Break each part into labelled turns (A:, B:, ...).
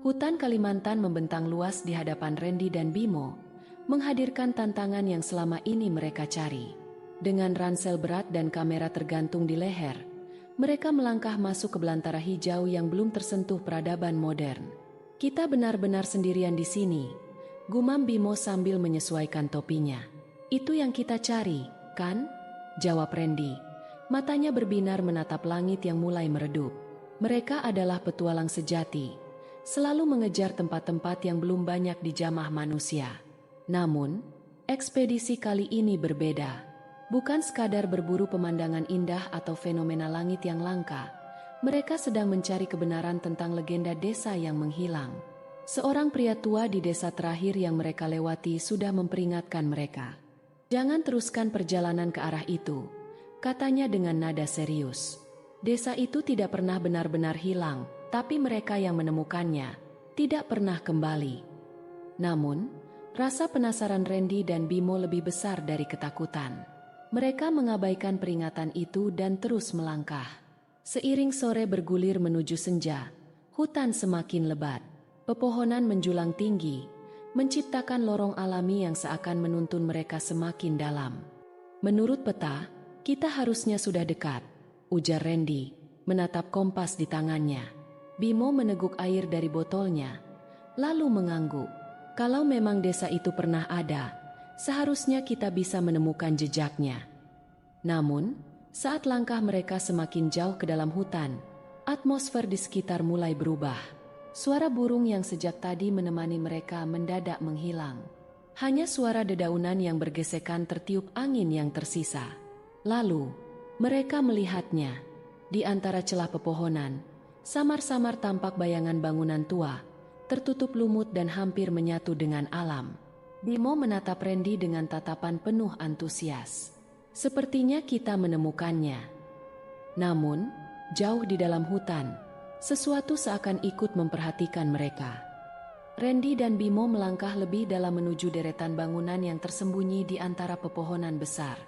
A: Hutan Kalimantan membentang luas di hadapan Randy dan Bimo, menghadirkan tantangan yang selama ini mereka cari. Dengan ransel berat dan kamera tergantung di leher, mereka melangkah masuk ke belantara hijau yang belum tersentuh peradaban modern. "Kita benar-benar sendirian di sini," gumam Bimo sambil menyesuaikan topinya. "Itu yang kita cari, kan?" jawab Randy. Matanya berbinar menatap langit yang mulai meredup. Mereka adalah petualang sejati, selalu mengejar tempat-tempat yang belum banyak dijamah manusia. Namun, ekspedisi kali ini berbeda. Bukan sekadar berburu pemandangan indah atau fenomena langit yang langka, mereka sedang mencari kebenaran tentang legenda desa yang menghilang. Seorang pria tua di desa terakhir yang mereka lewati sudah memperingatkan mereka. "Jangan teruskan perjalanan ke arah itu," katanya dengan nada serius. "Desa itu tidak pernah benar-benar hilang, tapi mereka yang menemukannya tidak pernah kembali." Namun, rasa penasaran Randy dan Bimo lebih besar dari ketakutan. Mereka mengabaikan peringatan itu dan terus melangkah. Seiring sore bergulir menuju senja, hutan semakin lebat. Pepohonan menjulang tinggi, menciptakan lorong alami yang seakan menuntun mereka semakin dalam. "Menurut peta, kita harusnya sudah dekat," ujar Randy, menatap kompas di tangannya. Bimo meneguk air dari botolnya, lalu mengangguk. "Kalau memang desa itu pernah ada, seharusnya kita bisa menemukan jejaknya." Namun, saat langkah mereka semakin jauh ke dalam hutan, atmosfer di sekitar mulai berubah. Suara burung yang sejak tadi menemani mereka mendadak menghilang. Hanya suara dedaunan yang bergesekan tertiup angin yang tersisa. Lalu, mereka melihatnya. Di antara celah pepohonan, samar-samar tampak bayangan bangunan tua, tertutup lumut dan hampir menyatu dengan alam. Bimo menatap Randy dengan tatapan penuh antusias. "Sepertinya kita menemukannya." Namun, jauh di dalam hutan, sesuatu seakan ikut memperhatikan mereka. Randy dan Bimo melangkah lebih dalam menuju deretan bangunan yang tersembunyi di antara pepohonan besar.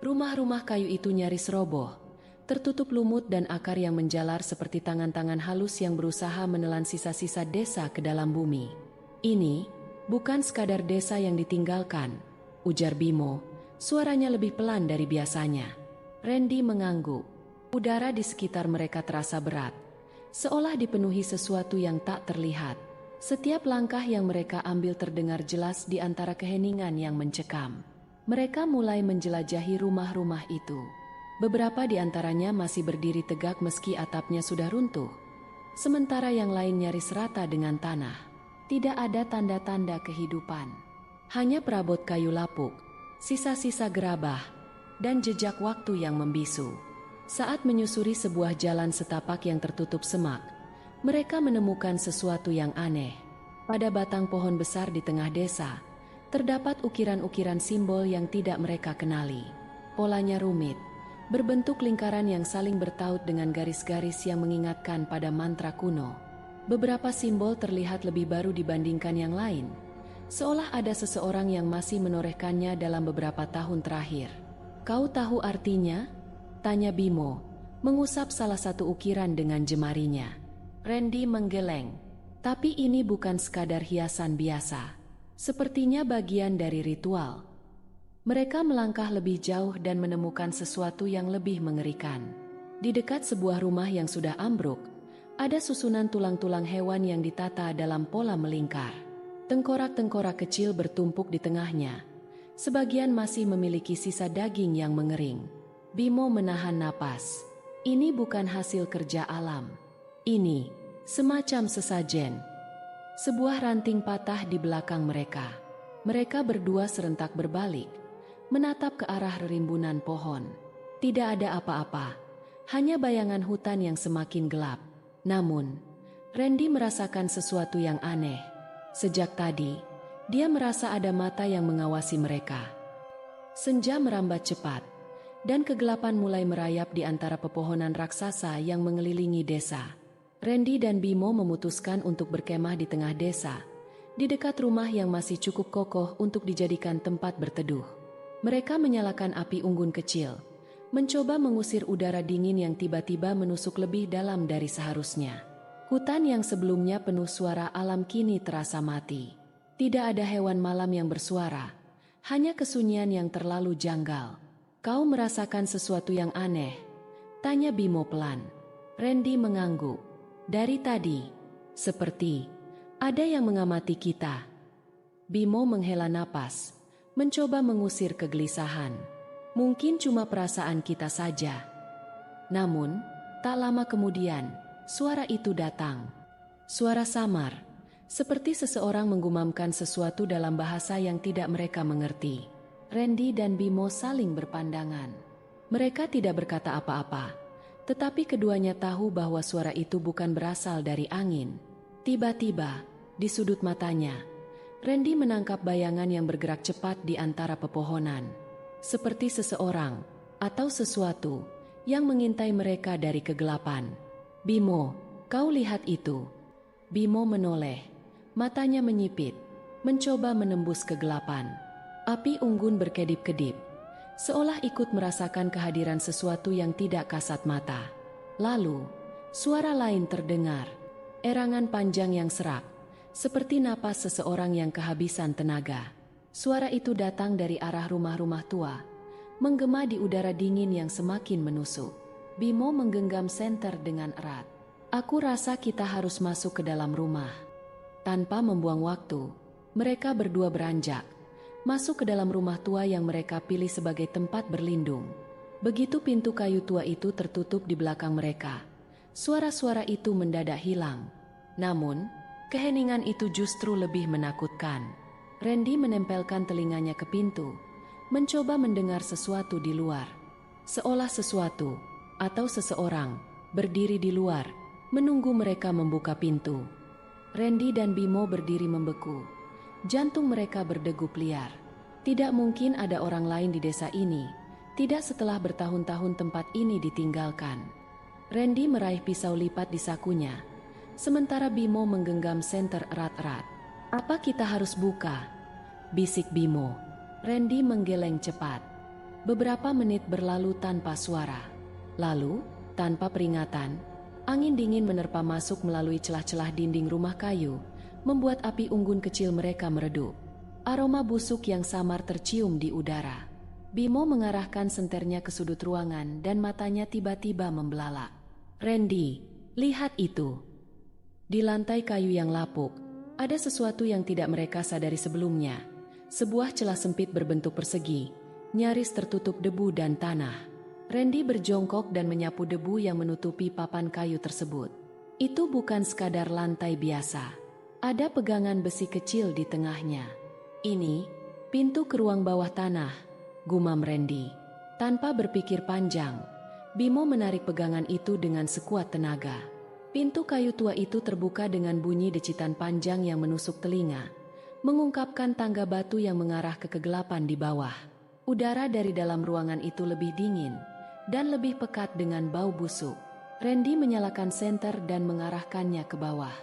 A: Rumah-rumah kayu itu nyaris roboh, tertutup lumut dan akar yang menjalar seperti tangan-tangan halus yang berusaha menelan sisa-sisa desa ke dalam bumi. "Ini bukan sekadar desa yang ditinggalkan," ujar Bimo, suaranya lebih pelan dari biasanya. Randy mengangguk. Udara di sekitar mereka terasa berat, seolah dipenuhi sesuatu yang tak terlihat. Setiap langkah yang mereka ambil terdengar jelas di antara keheningan yang mencekam. Mereka mulai menjelajahi rumah-rumah itu. Beberapa di antaranya masih berdiri tegak meski atapnya sudah runtuh, sementara yang lain nyaris rata dengan tanah. Tidak ada tanda-tanda kehidupan. Hanya perabot kayu lapuk, sisa-sisa gerabah, dan jejak waktu yang membisu. Saat menyusuri sebuah jalan setapak yang tertutup semak, mereka menemukan sesuatu yang aneh. Pada batang pohon besar di tengah desa, terdapat ukiran-ukiran simbol yang tidak mereka kenali. Polanya rumit, berbentuk lingkaran yang saling bertaut dengan garis-garis yang mengingatkan pada mantra kuno. Beberapa simbol terlihat lebih baru dibandingkan yang lain, seolah ada seseorang yang masih menorehkannya dalam beberapa tahun terakhir. "Kau tahu artinya?" tanya Bimo, mengusap salah satu ukiran dengan jemarinya. Randy menggeleng. "Tapi ini bukan sekadar hiasan biasa. Sepertinya bagian dari ritual." Mereka melangkah lebih jauh dan menemukan sesuatu yang lebih mengerikan. Di dekat sebuah rumah yang sudah ambruk, ada susunan tulang-tulang hewan yang ditata dalam pola melingkar. Tengkorak-tengkorak kecil bertumpuk di tengahnya. Sebagian masih memiliki sisa daging yang mengering. Bimo menahan napas. Ini bukan hasil kerja alam. Ini semacam sesajen. Sebuah ranting patah di belakang mereka. Mereka berdua serentak berbalik, menatap ke arah rimbunan pohon. Tidak ada apa-apa, hanya bayangan hutan yang semakin gelap. Namun, Randy merasakan sesuatu yang aneh. Sejak tadi, dia merasa ada mata yang mengawasi mereka. Senja merambat cepat, dan kegelapan mulai merayap di antara pepohonan raksasa yang mengelilingi desa. Randy dan Bimo memutuskan untuk berkemah di tengah desa, di dekat rumah yang masih cukup kokoh untuk dijadikan tempat berteduh. Mereka menyalakan api unggun kecil, mencoba mengusir udara dingin yang tiba-tiba menusuk lebih dalam dari seharusnya. Hutan yang sebelumnya penuh suara alam kini terasa mati. Tidak ada hewan malam yang bersuara, hanya kesunyian yang terlalu janggal. Kau merasakan sesuatu yang aneh? Tanya Bimo pelan. Randy mengangguk. Dari tadi, seperti ada yang mengamati kita. Bimo menghela napas, mencoba mengusir kegelisahan. Mungkin cuma perasaan kita saja. Namun, tak lama kemudian, suara itu datang. Suara samar, seperti seseorang menggumamkan sesuatu dalam bahasa yang tidak mereka mengerti. Randy dan Bimo saling berpandangan. Mereka tidak berkata apa-apa, tetapi keduanya tahu bahwa suara itu bukan berasal dari angin. Tiba-tiba, di sudut matanya, Randy menangkap bayangan yang bergerak cepat di antara pepohonan. Seperti seseorang atau sesuatu yang mengintai mereka dari kegelapan. Bimo, kau lihat itu? Bimo menoleh, matanya menyipit, mencoba menembus kegelapan. Api unggun berkedip-kedip, seolah ikut merasakan kehadiran sesuatu yang tidak kasat mata. Lalu, suara lain terdengar, erangan panjang yang serak, seperti napas seseorang yang kehabisan tenaga. Suara itu datang dari arah rumah-rumah tua, menggema di udara dingin yang semakin menusuk. Bimo menggenggam senter dengan erat. Aku rasa kita harus masuk ke dalam rumah. Tanpa membuang waktu, mereka berdua beranjak, masuk ke dalam rumah tua yang mereka pilih sebagai tempat berlindung. Begitu pintu kayu tua itu tertutup di belakang mereka, suara-suara itu mendadak hilang. Namun, keheningan itu justru lebih menakutkan. Randy menempelkan telinganya ke pintu, mencoba mendengar sesuatu di luar. Seolah sesuatu atau seseorang berdiri di luar, menunggu mereka membuka pintu. Randy dan Bimo berdiri membeku. Jantung mereka berdegup liar. Tidak mungkin ada orang lain di desa ini, tidak setelah bertahun-tahun tempat ini ditinggalkan. Randy meraih pisau lipat di sakunya, sementara Bimo menggenggam senter erat-erat. Apa kita harus buka? Bisik Bimo. Randy menggeleng cepat. Beberapa menit berlalu tanpa suara. Lalu, tanpa peringatan, angin dingin menerpa masuk melalui celah-celah dinding rumah kayu, membuat api unggun kecil mereka meredup. Aroma busuk yang samar tercium di udara. Bimo mengarahkan senternya ke sudut ruangan dan matanya tiba-tiba membelalak. Randy, lihat itu. Di lantai kayu yang lapuk, ada sesuatu yang tidak mereka sadari sebelumnya. Sebuah celah sempit berbentuk persegi, nyaris tertutup debu dan tanah. Randy berjongkok dan menyapu debu yang menutupi papan kayu tersebut. Itu bukan sekadar lantai biasa. Ada pegangan besi kecil di tengahnya. Ini, pintu ke ruang bawah tanah, gumam Randy. Tanpa berpikir panjang, Bimo menarik pegangan itu dengan sekuat tenaga. Pintu kayu tua itu terbuka dengan bunyi decitan panjang yang menusuk telinga, mengungkapkan tangga batu yang mengarah ke kegelapan di bawah. Udara dari dalam ruangan itu lebih dingin dan lebih pekat dengan bau busuk. Randy menyalakan senter dan mengarahkannya ke bawah.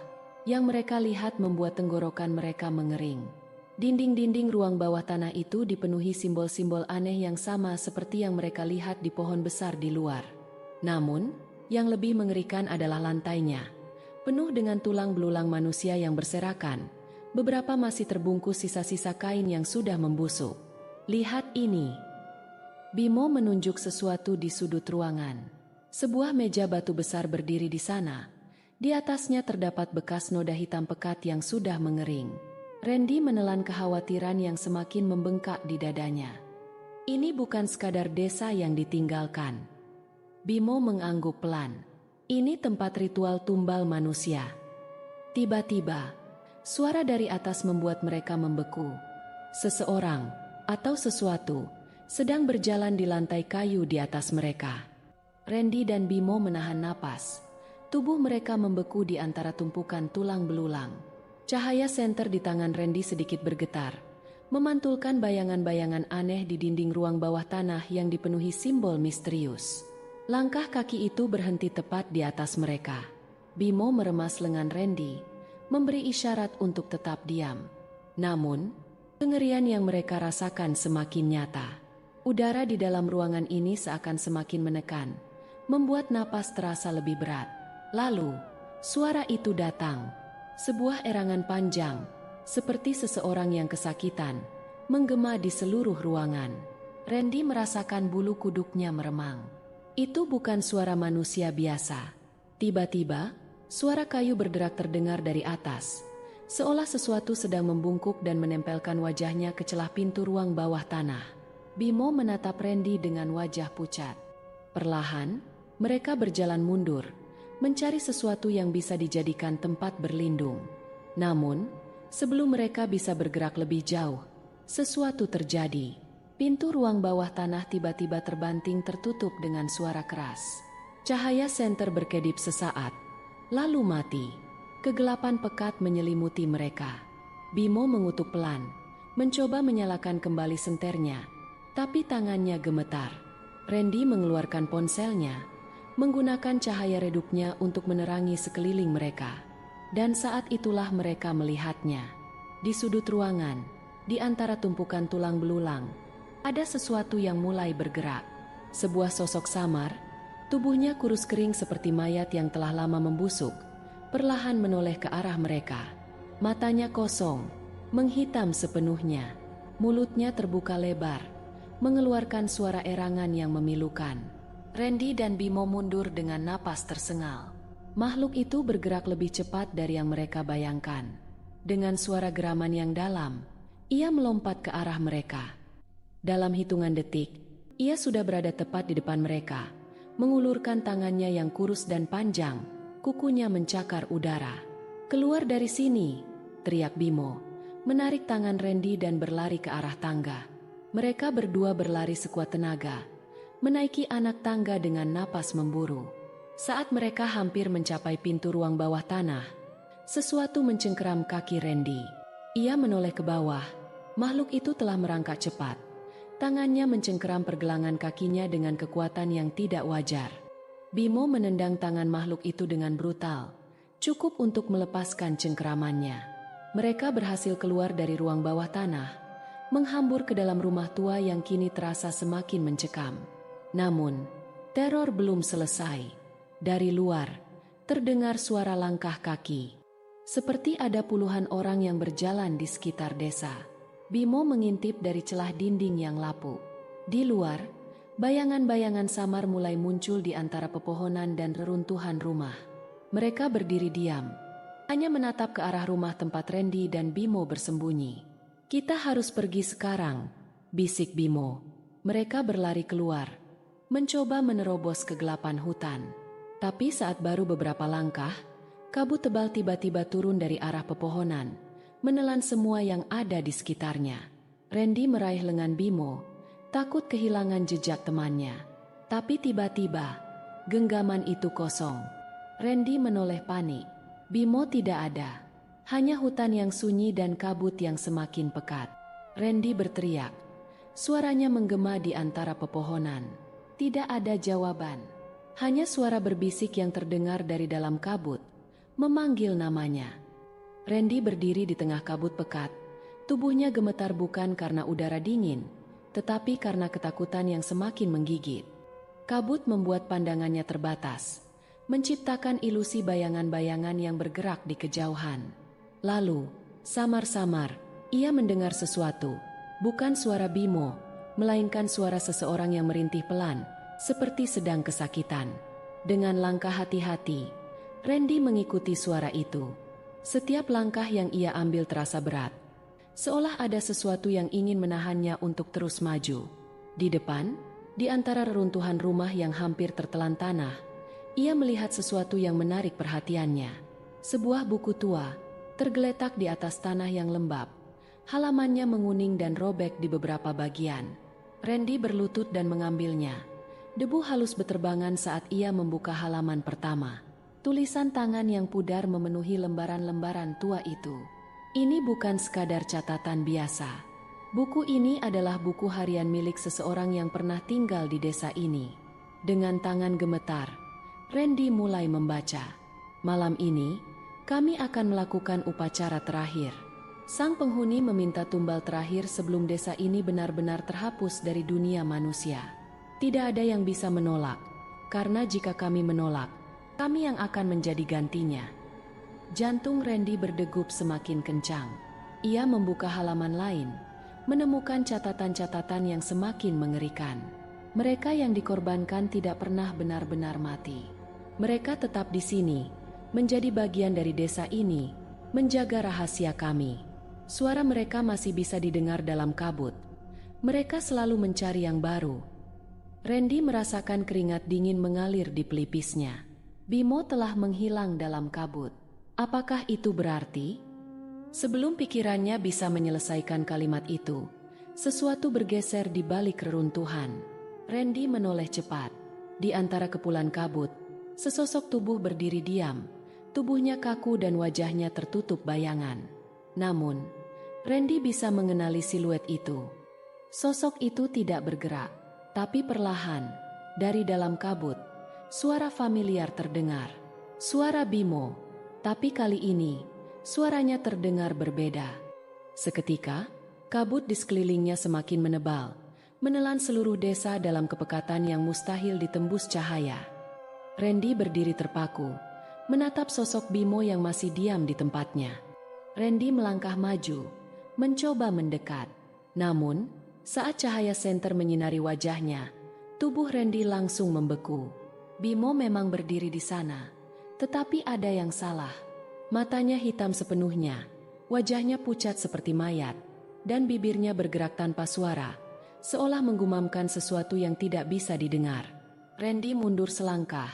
A: Yang mereka lihat membuat tenggorokan mereka mengering. Dinding-dinding ruang bawah tanah itu dipenuhi simbol-simbol aneh yang sama seperti yang mereka lihat di pohon besar di luar. Namun, yang lebih mengerikan adalah lantainya, penuh dengan tulang belulang manusia yang berserakan. Beberapa masih terbungkus sisa-sisa kain yang sudah membusuk. Lihat ini. Bimo menunjuk sesuatu di sudut ruangan. Sebuah meja batu besar berdiri di sana. Di atasnya terdapat bekas noda hitam pekat yang sudah mengering. Randy menelan kekhawatiran yang semakin membengkak di dadanya. Ini bukan sekadar desa yang ditinggalkan. Bimo mengangguk pelan. Ini tempat ritual tumbal manusia. Tiba-tiba, suara dari atas membuat mereka membeku. Seseorang atau sesuatu sedang berjalan di lantai kayu di atas mereka. Randy dan Bimo menahan napas. Tubuh mereka membeku di antara tumpukan tulang belulang. Cahaya senter di tangan Randy sedikit bergetar, memantulkan bayangan-bayangan aneh di dinding ruang bawah tanah yang dipenuhi simbol misterius. Langkah kaki itu berhenti tepat di atas mereka. Bimo meremas lengan Randy, memberi isyarat untuk tetap diam. Namun, kengerian yang mereka rasakan semakin nyata. Udara di dalam ruangan ini seakan semakin menekan, membuat napas terasa lebih berat. Lalu, suara itu datang. Sebuah erangan panjang, seperti seseorang yang kesakitan, menggema di seluruh ruangan. Randy merasakan bulu kuduknya meremang. Itu bukan suara manusia biasa. Tiba-tiba, suara kayu berderak terdengar dari atas, seolah sesuatu sedang membungkuk dan menempelkan wajahnya ke celah pintu ruang bawah tanah. Bimo menatap Randy dengan wajah pucat. Perlahan, mereka berjalan mundur, mencari sesuatu yang bisa dijadikan tempat berlindung. Namun, sebelum mereka bisa bergerak lebih jauh, sesuatu terjadi. Pintu ruang bawah tanah tiba-tiba terbanting tertutup dengan suara keras. Cahaya senter berkedip sesaat, lalu mati. Kegelapan pekat menyelimuti mereka. Bimo mengutuk pelan, mencoba menyalakan kembali senternya, tapi tangannya gemetar. Randy mengeluarkan ponselnya, menggunakan cahaya redupnya untuk menerangi sekeliling mereka. Dan saat itulah mereka melihatnya. Di sudut ruangan, di antara tumpukan tulang belulang, ada sesuatu yang mulai bergerak. Sebuah sosok samar, tubuhnya kurus kering seperti mayat yang telah lama membusuk, perlahan menoleh ke arah mereka. Matanya kosong, menghitam sepenuhnya. Mulutnya terbuka lebar, mengeluarkan suara erangan yang memilukan. Randy dan Bimo mundur dengan napas tersengal. Makhluk itu bergerak lebih cepat dari yang mereka bayangkan. Dengan suara geraman yang dalam, ia melompat ke arah mereka. Dalam hitungan detik, ia sudah berada tepat di depan mereka, mengulurkan tangannya yang kurus dan panjang, kukunya mencakar udara. "Keluar dari sini!" teriak Bimo, menarik tangan Randy dan berlari ke arah tangga. Mereka berdua berlari sekuat tenaga, menaiki anak tangga dengan napas memburu. Saat mereka hampir mencapai pintu ruang bawah tanah, sesuatu mencengkeram kaki Randy. Ia menoleh ke bawah. Makhluk itu telah merangkak cepat. Tangannya mencengkeram pergelangan kakinya dengan kekuatan yang tidak wajar. Bimo menendang tangan makhluk itu dengan brutal, cukup untuk melepaskan cengkeramannya. Mereka berhasil keluar dari ruang bawah tanah, menghambur ke dalam rumah tua yang kini terasa semakin mencekam. Namun, teror belum selesai. Dari luar, terdengar suara langkah kaki. Seperti ada puluhan orang yang berjalan di sekitar desa. Bimo mengintip dari celah dinding yang lapuk. Di luar, bayangan-bayangan samar mulai muncul di antara pepohonan dan reruntuhan rumah. Mereka berdiri diam, hanya menatap ke arah rumah tempat Randy dan Bimo bersembunyi. "Kita harus pergi sekarang," bisik Bimo. Mereka berlari keluar, mencoba menerobos kegelapan hutan. Tapi saat baru beberapa langkah, kabut tebal tiba-tiba turun dari arah pepohonan, menelan semua yang ada di sekitarnya. Randy meraih lengan Bimo, takut kehilangan jejak temannya. Tapi tiba-tiba, genggaman itu kosong. Randy menoleh panik. Bimo tidak ada. Hanya hutan yang sunyi dan kabut yang semakin pekat. Randy berteriak. Suaranya menggema di antara pepohonan. Tidak ada jawaban. Hanya suara berbisik yang terdengar dari dalam kabut, memanggil namanya. Randy berdiri di tengah kabut pekat. Tubuhnya gemetar bukan karena udara dingin, tetapi karena ketakutan yang semakin menggigit. Kabut membuat pandangannya terbatas, menciptakan ilusi bayangan-bayangan yang bergerak di kejauhan. Lalu, samar-samar, ia mendengar sesuatu, bukan suara Bimo, melainkan suara seseorang yang merintih pelan, seperti sedang kesakitan. Dengan langkah hati-hati, Randy mengikuti suara itu. Setiap langkah yang ia ambil terasa berat, seolah ada sesuatu yang ingin menahannya untuk terus maju. Di depan, di antara reruntuhan rumah yang hampir tertelan tanah, ia melihat sesuatu yang menarik perhatiannya. Sebuah buku tua, tergeletak di atas tanah yang lembab. Halamannya menguning dan robek di beberapa bagian. Randy berlutut dan mengambilnya. Debu halus beterbangan saat ia membuka halaman pertama. Tulisan tangan yang pudar memenuhi lembaran-lembaran tua itu. Ini bukan sekadar catatan biasa. Buku ini adalah buku harian milik seseorang yang pernah tinggal di desa ini. Dengan tangan gemetar, Randy mulai membaca. "Malam ini, kami akan melakukan upacara terakhir. Sang penghuni meminta tumbal terakhir sebelum desa ini benar-benar terhapus dari dunia manusia. Tidak ada yang bisa menolak, karena jika kami menolak, Kami yang akan menjadi gantinya. Jantung Randy berdegup semakin kencang. Ia membuka halaman lain, menemukan catatan-catatan yang semakin mengerikan. Mereka yang dikorbankan tidak pernah benar-benar mati. Mereka tetap di sini, menjadi bagian dari desa ini, menjaga rahasia kami. Suara mereka masih bisa didengar dalam kabut. Mereka selalu mencari yang baru. Randy merasakan keringat dingin mengalir di pelipisnya. Bimo telah menghilang dalam kabut. Apakah itu berarti? Sebelum pikirannya bisa menyelesaikan kalimat itu, sesuatu bergeser di balik reruntuhan. Randy menoleh cepat. Di antara kepulan kabut, sesosok tubuh berdiri diam. Tubuhnya kaku dan wajahnya tertutup bayangan. Namun, Randy bisa mengenali siluet itu. Sosok itu tidak bergerak, tapi perlahan, dari dalam kabut, suara familiar terdengar. Suara Bimo. Tapi kali ini, suaranya terdengar berbeda. Seketika, kabut di sekelilingnya semakin menebal, menelan seluruh desa dalam kepekatan yang mustahil ditembus cahaya. Randy berdiri terpaku, menatap sosok Bimo yang masih diam di tempatnya. Randy melangkah maju, mencoba mendekat. Namun, saat cahaya senter menyinari wajahnya, tubuh Randy langsung membeku. Bimo memang berdiri di sana. Tetapi ada yang salah. Matanya hitam sepenuhnya, wajahnya pucat seperti mayat, dan bibirnya bergerak tanpa suara, seolah menggumamkan sesuatu yang tidak bisa didengar. Randy mundur selangkah,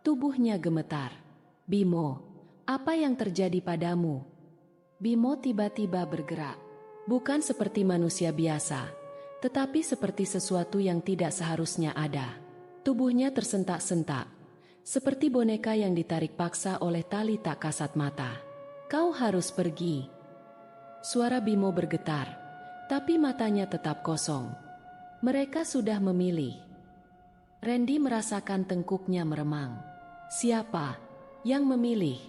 A: tubuhnya gemetar. Bimo, apa yang terjadi padamu? Bimo tiba-tiba bergerak, bukan seperti manusia biasa, tetapi seperti sesuatu yang tidak seharusnya ada. Tubuhnya tersentak-sentak, seperti boneka yang ditarik paksa oleh tali tak kasat mata. Kau harus pergi. Suara Bimo bergetar, tapi matanya tetap kosong. Mereka sudah memilih. Randy merasakan tengkuknya meremang. Siapa yang memilih?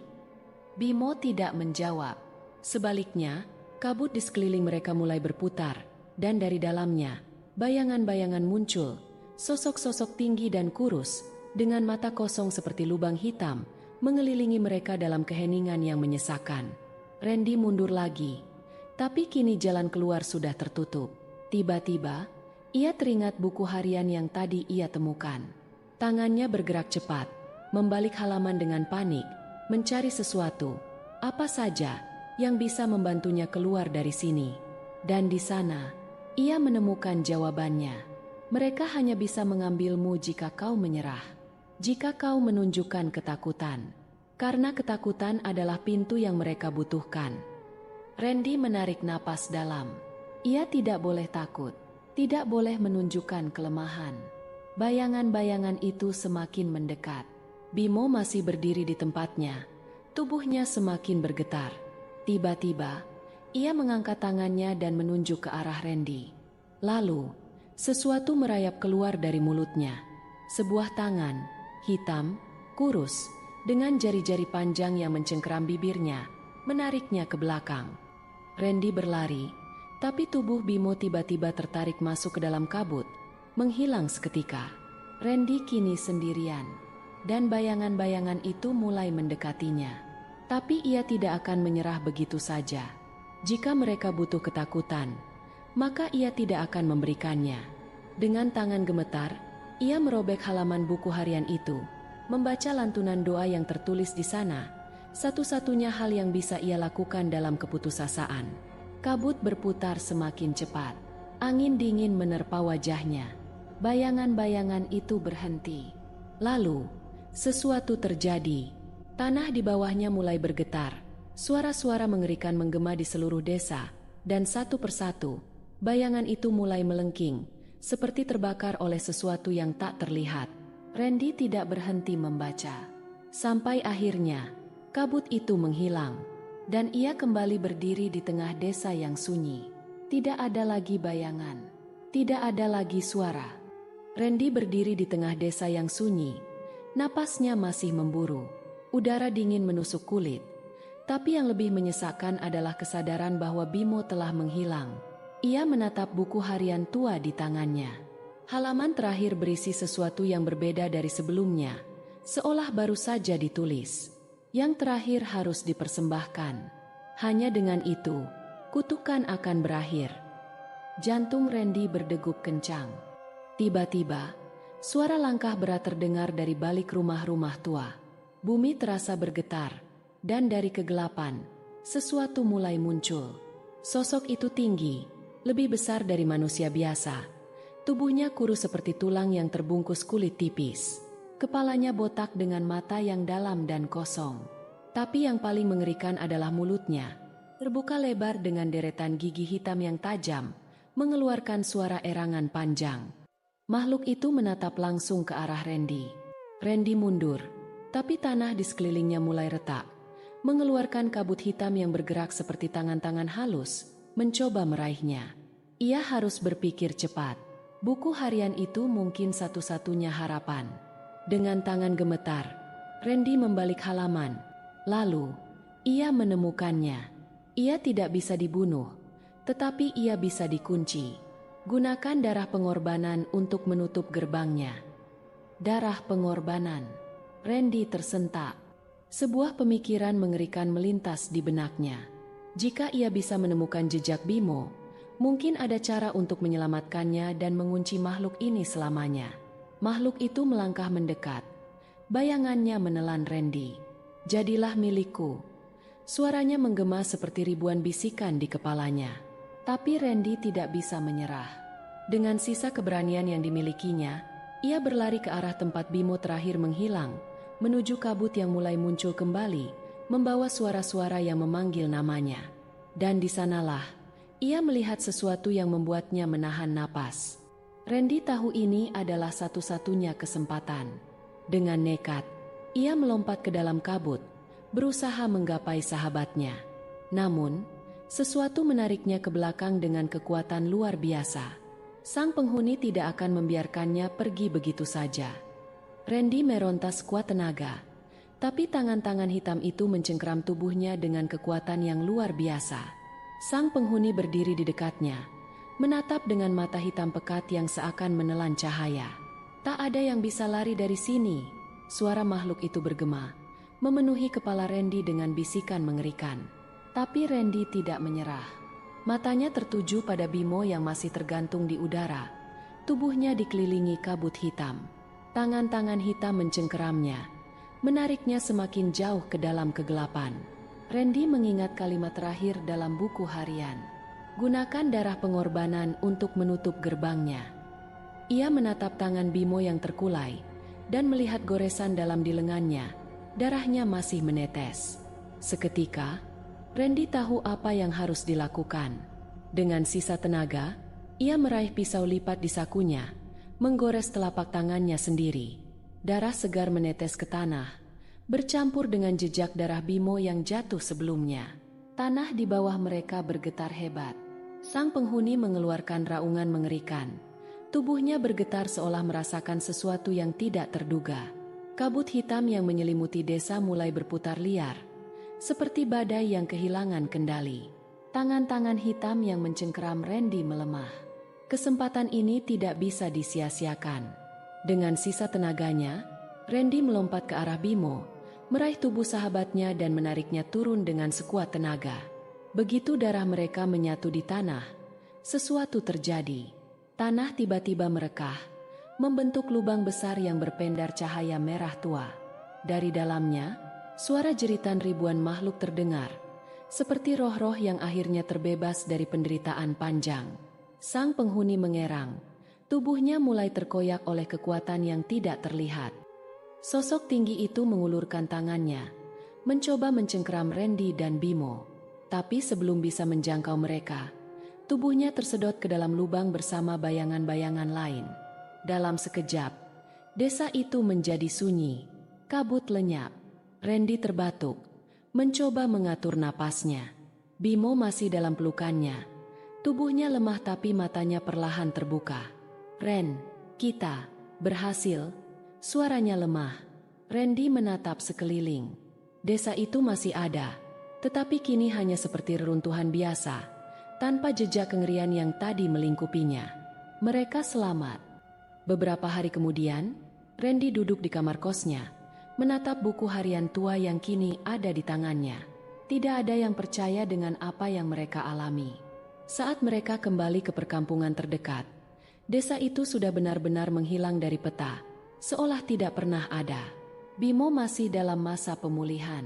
A: Bimo tidak menjawab. Sebaliknya, kabut di sekeliling mereka mulai berputar, dan dari dalamnya, bayangan-bayangan muncul, sosok-sosok tinggi dan kurus, dengan mata kosong seperti lubang hitam, mengelilingi mereka dalam keheningan yang menyesakan. Randy mundur lagi, tapi kini jalan keluar sudah tertutup. Tiba-tiba, ia teringat buku harian yang tadi ia temukan. Tangannya bergerak cepat, membalik halaman dengan panik, mencari sesuatu, apa saja, yang bisa membantunya keluar dari sini. Dan di sana, ia menemukan jawabannya. Mereka hanya bisa mengambilmu jika kau menyerah. Jika kau menunjukkan ketakutan, karena ketakutan adalah pintu yang mereka butuhkan. Randy menarik napas dalam. Ia tidak boleh takut, tidak boleh menunjukkan kelemahan. Bayangan-bayangan itu semakin mendekat. Bimo masih berdiri di tempatnya, tubuhnya semakin bergetar. Tiba-tiba, ia mengangkat tangannya dan menunjuk ke arah Randy. Lalu, sesuatu merayap keluar dari mulutnya. Sebuah tangan hitam, kurus, dengan jari-jari panjang yang mencengkeram bibirnya, menariknya ke belakang. Randy berlari, tapi tubuh Bimo tiba-tiba tertarik masuk ke dalam kabut, menghilang seketika. Randy kini sendirian, dan bayangan-bayangan itu mulai mendekatinya. Tapi ia tidak akan menyerah begitu saja. Jika mereka butuh ketakutan, maka ia tidak akan memberikannya. Dengan tangan gemetar, ia merobek halaman buku harian itu, membaca lantunan doa yang tertulis di sana, satu-satunya hal yang bisa ia lakukan dalam keputusasaan. Kabut berputar semakin cepat. Angin dingin menerpa wajahnya. Bayangan-bayangan itu berhenti. Lalu, sesuatu terjadi. Tanah di bawahnya mulai bergetar. Suara-suara mengerikan menggema di seluruh desa, dan satu persatu, bayangan itu mulai melengking, seperti terbakar oleh sesuatu yang tak terlihat. Randy tidak berhenti membaca. Sampai akhirnya, kabut itu menghilang, dan ia kembali berdiri di tengah desa yang sunyi. Tidak ada lagi bayangan, tidak ada lagi suara. Randy berdiri di tengah desa yang sunyi. Napasnya masih memburu, udara dingin menusuk kulit. Tapi yang lebih menyesakkan adalah kesadaran bahwa Bimo telah menghilang. Ia menatap buku harian tua di tangannya. Halaman terakhir berisi sesuatu yang berbeda dari sebelumnya. seolah baru saja ditulis. Yang terakhir harus dipersembahkan. Hanya dengan itu, kutukan akan berakhir. Jantung Randy berdegup kencang. Tiba-tiba, suara langkah berat terdengar dari balik rumah-rumah tua. Bumi terasa bergetar, dan dari kegelapan, sesuatu mulai muncul. Sosok itu tinggi, lebih besar dari manusia biasa. Tubuhnya kurus seperti tulang yang terbungkus kulit tipis. Kepalanya botak dengan mata yang dalam dan kosong. Tapi yang paling mengerikan adalah mulutnya. Terbuka lebar dengan deretan gigi hitam yang tajam, mengeluarkan suara erangan panjang. Makhluk itu menatap langsung ke arah Randy. Randy mundur, tapi tanah di sekelilingnya mulai retak, mengeluarkan kabut hitam yang bergerak seperti tangan-tangan halus, mencoba meraihnya. Ia harus berpikir cepat. Buku harian itu mungkin satu-satunya harapan. Dengan tangan gemetar, Randy membalik halaman. Lalu, ia menemukannya. Ia tidak bisa dibunuh, tetapi ia bisa dikunci. Gunakan darah pengorbanan untuk menutup gerbangnya. Darah pengorbanan. Randy tersentak. Sebuah pemikiran mengerikan melintas di benaknya. Jika ia bisa menemukan jejak Bimo, mungkin ada cara untuk menyelamatkannya dan mengunci makhluk ini selamanya. Makhluk itu melangkah mendekat. Bayangannya menelan Randy. Jadilah milikku. Suaranya menggema seperti ribuan bisikan di kepalanya. Tapi Randy tidak bisa menyerah. Dengan sisa keberanian yang dimilikinya, ia berlari ke arah tempat Bimo terakhir menghilang, menuju kabut yang mulai muncul kembali, membawa suara-suara yang memanggil namanya. Dan di sanalah, ia melihat sesuatu yang membuatnya menahan napas. Randy tahu ini adalah satu-satunya kesempatan. Dengan nekat, ia melompat ke dalam kabut, berusaha menggapai sahabatnya. Namun, sesuatu menariknya ke belakang dengan kekuatan luar biasa. Sang penghuni tidak akan membiarkannya pergi begitu saja. Randy meronta sekuat tenaga, tapi tangan-tangan hitam itu mencengkeram tubuhnya dengan kekuatan yang luar biasa. Sang penghuni berdiri di dekatnya, menatap dengan mata hitam pekat yang seakan menelan cahaya. Tak ada yang bisa lari dari sini, suara makhluk itu bergema, memenuhi kepala Randy dengan bisikan mengerikan. Tapi Randy tidak menyerah. Matanya tertuju pada Bimo yang masih tergantung di udara. Tubuhnya dikelilingi kabut hitam. Tangan-tangan hitam mencengkeramnya, menariknya semakin jauh ke dalam kegelapan. Randy mengingat kalimat terakhir dalam buku harian. Gunakan darah pengorbanan untuk menutup gerbangnya. Ia menatap tangan Bimo yang terkulai, dan melihat goresan dalam di lengannya. Darahnya masih menetes. Seketika, Randy tahu apa yang harus dilakukan. Dengan sisa tenaga, ia meraih pisau lipat di sakunya, menggores telapak tangannya sendiri. Darah segar menetes ke tanah, bercampur dengan jejak darah Bimo yang jatuh sebelumnya. Tanah di bawah mereka bergetar hebat. Sang penghuni mengeluarkan raungan mengerikan. Tubuhnya bergetar seolah merasakan sesuatu yang tidak terduga. Kabut hitam yang menyelimuti desa mulai berputar liar, seperti badai yang kehilangan kendali. Tangan-tangan hitam yang mencengkeram Randy melemah. Kesempatan ini tidak bisa disia-siakan. Dengan sisa tenaganya, Randy melompat ke arah Bimo, meraih tubuh sahabatnya dan menariknya turun dengan sekuat tenaga. Begitu darah mereka menyatu di tanah, sesuatu terjadi. Tanah tiba-tiba merekah, membentuk lubang besar yang berpendar cahaya merah tua. Dari dalamnya, suara jeritan ribuan makhluk terdengar, seperti roh-roh yang akhirnya terbebas dari penderitaan panjang. Sang penghuni mengerang, tubuhnya mulai terkoyak oleh kekuatan yang tidak terlihat. Sosok tinggi itu mengulurkan tangannya, mencoba mencengkeram Randy dan Bimo. Tapi sebelum bisa menjangkau mereka, tubuhnya tersedot ke dalam lubang bersama bayangan-bayangan lain. Dalam sekejap, desa itu menjadi sunyi, kabut lenyap. Randy terbatuk, mencoba mengatur napasnya. Bimo masih dalam pelukannya. Tubuhnya lemah tapi matanya perlahan terbuka. "Ren, kita berhasil." Suaranya lemah. Randy menatap sekeliling. Desa itu masih ada, tetapi kini hanya seperti reruntuhan biasa, tanpa jejak kengerian yang tadi melingkupinya. Mereka selamat. Beberapa hari kemudian, Randy duduk di kamar kosnya, menatap buku harian tua yang kini ada di tangannya. Tidak ada yang percaya dengan apa yang mereka alami. Saat mereka kembali ke perkampungan terdekat, desa itu sudah benar-benar menghilang dari peta, seolah tidak pernah ada. Bimo masih dalam masa pemulihan.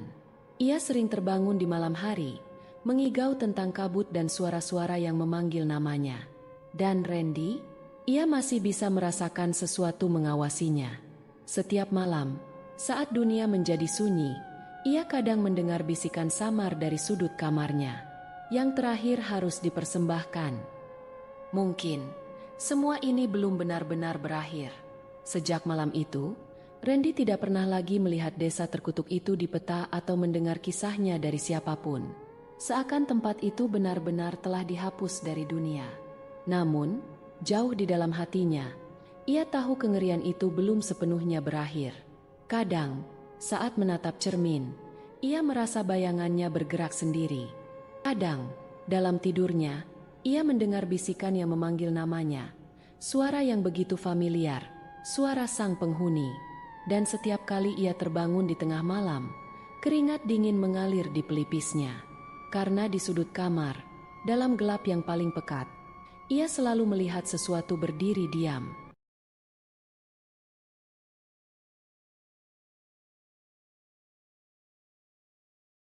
A: Ia sering terbangun di malam hari, mengigau tentang kabut dan suara-suara yang memanggil namanya. Dan Randy, ia masih bisa merasakan sesuatu mengawasinya. Setiap malam, saat dunia menjadi sunyi, ia kadang mendengar bisikan samar dari sudut kamarnya. Yang terakhir harus dipersembahkan. Mungkin, semua ini belum benar-benar berakhir. Sejak malam itu, Randy tidak pernah lagi melihat desa terkutuk itu di peta atau mendengar kisahnya dari siapapun. Seakan tempat itu benar-benar telah dihapus dari dunia. Namun, jauh di dalam hatinya, ia tahu kengerian itu belum sepenuhnya berakhir. Kadang, saat menatap cermin, ia merasa bayangannya bergerak sendiri. Kadang, dalam tidurnya, ia mendengar bisikan yang memanggil namanya. Suara yang begitu familiar, suara sang penghuni. Dan setiap kali ia terbangun di tengah malam, keringat dingin mengalir di pelipisnya. Karena di sudut kamar, dalam gelap yang paling pekat, ia selalu melihat sesuatu berdiri diam.